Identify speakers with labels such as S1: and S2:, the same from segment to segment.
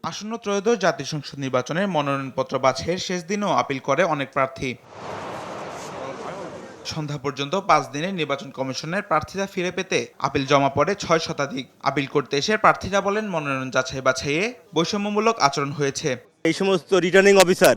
S1: আসন্ন ত্রয়োদশ জাতীয় সংসদ নির্বাচনের মনোনয়নপত্র বাছাইয়ের শেষ দিনেও আপিল করে অনেক প্রার্থী। সন্ধ্যা পর্যন্ত 5 দিনের নির্বাচন কমিশনের প্রার্থীরা ফিরে পেতে আপিল জমা পড়ে 6 শতাধিক। আপিল করতে এসে প্রার্থীরা বলেন, মনোনয়ন যাচাই বাছাইয়ে বৈষম্যমূলক আচরণ হয়েছে।
S2: এই সমস্ত রিটার্নিং অফিসার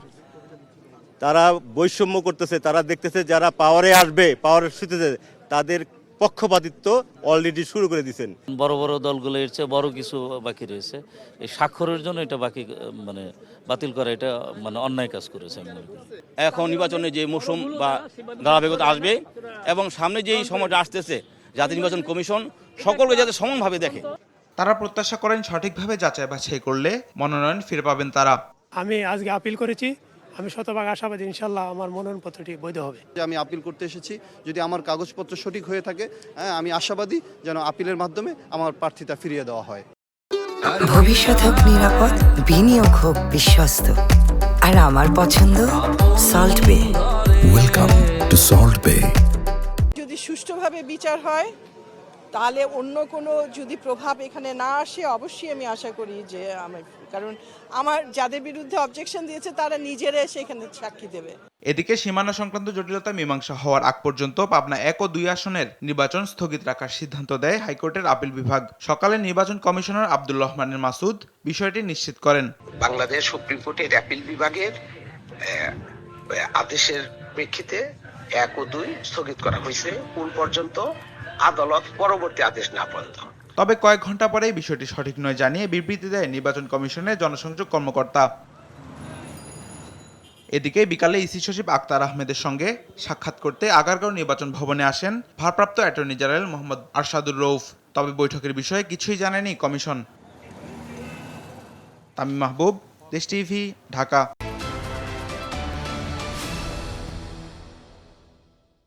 S2: তারা বৈষম্য করতেছে, তারা দেখতেছে যারা পাওয়ারে আসবে, পাওয়ারের সুতিতে তাদের পক্ষপাতিত্ব অলরেডি শুরু করে দিয়েছেন।
S3: বড় বড় দলগুলো এর চেয়ে বড় কিছু বাকি রয়েছে। এই স্বাক্ষরের জন্য এটা বাকি মানে বাতিল করা এটা মানে অন্যায় কাজ করেছে আমি মনে করি।
S4: এখন নির্বাচনে যে মৌসুম বা ধারাবাহিকতা আসবে এবং সামনে যেই সময়টা আসতেছে জাতীয় নির্বাচন কমিশন সকলকে যাতে সমানভাবে দেখে।
S1: তারা প্রত্যাশা করেন সঠিকভাবে যাচাই বাছাই করলে মনোনয়ন ফিরে পাবেন তারা।
S5: আমি আজকে আপিল করেছি, আমি শতভাগ আশাবাদী ইনশাল্লাহ আমার মনোনয়নপত্রটি বৈধ হবে।
S6: আমি আপিল করতে এসেছি, যদি আমার কাগজপত্র সঠিক হয়ে থাকে আমি আশাবাদী যেন আপিলের মাধ্যমে আমার প্রার্থিতা ফিরিয়ে দেওয়া হয়।
S7: ভবিষ্যৎ হোক নিরাপদ, বিনিয়োগ হোক বিশ্বস্ত, আর আমার পছন্দ সল্ট বে।
S8: ওয়েলকাম টু সল্ট বে।
S9: যদি সুষ্ঠুভাবে বিচার হয় তাহলে অন্য কোনো যদি প্রভাব এখানে না আসে, অবশ্যই আমি আশা করি যে কারণ আমার যাদের বিরুদ্ধে অবজেকশন দিয়েছে তারা নিজেরা সেখানে সাক্ষী দেবে।
S1: এদিকে সীমানা সংক্রান্ত জটিলতা মীমাংসা হওয়ার আগ পর্যন্ত পাবনা 1 ও 2 আসনের নির্বাচন স্থগিত রাখার সিদ্ধান্ত দেয় হাইকোর্টের আপিল বিভাগ। সকালে নির্বাচন কমিশনার আব্দুল রহমানের মাসুদ বিষয়টি নিশ্চিত করেন।
S10: বাংলাদেশ সুপ্রিম কোর্টের আপিল বিভাগের আদেশের প্রেক্ষিতে 1 ও 2 স্থগিত করা হয়েছে কোন পর্যন্ত আদালত পরবর্তী আদেশ না পর্যন্ত।
S1: তবে কয়েক ঘন্টা পরেই বিষয়টি সঠিক নয় জানিয়ে বিবৃতি দেয় নির্বাচন কমিশনের জনসংযোগ কর্মকর্তা। এদিকে বিকালে ইসি সচিব আক্তার আহমেদের সঙ্গে সাক্ষাৎ করতে আগারগাঁও নির্বাচন ভবনে আসেন ভারপ্রাপ্ত অ্যাটর্নি জেনারেল মোহাম্মদ আরশাদুর রউফ। তবে বৈঠকের বিষয়ে কিছুই জানায়নি কমিশন। তামিম মাহবুব, দেশ টিভি, ঢাকা।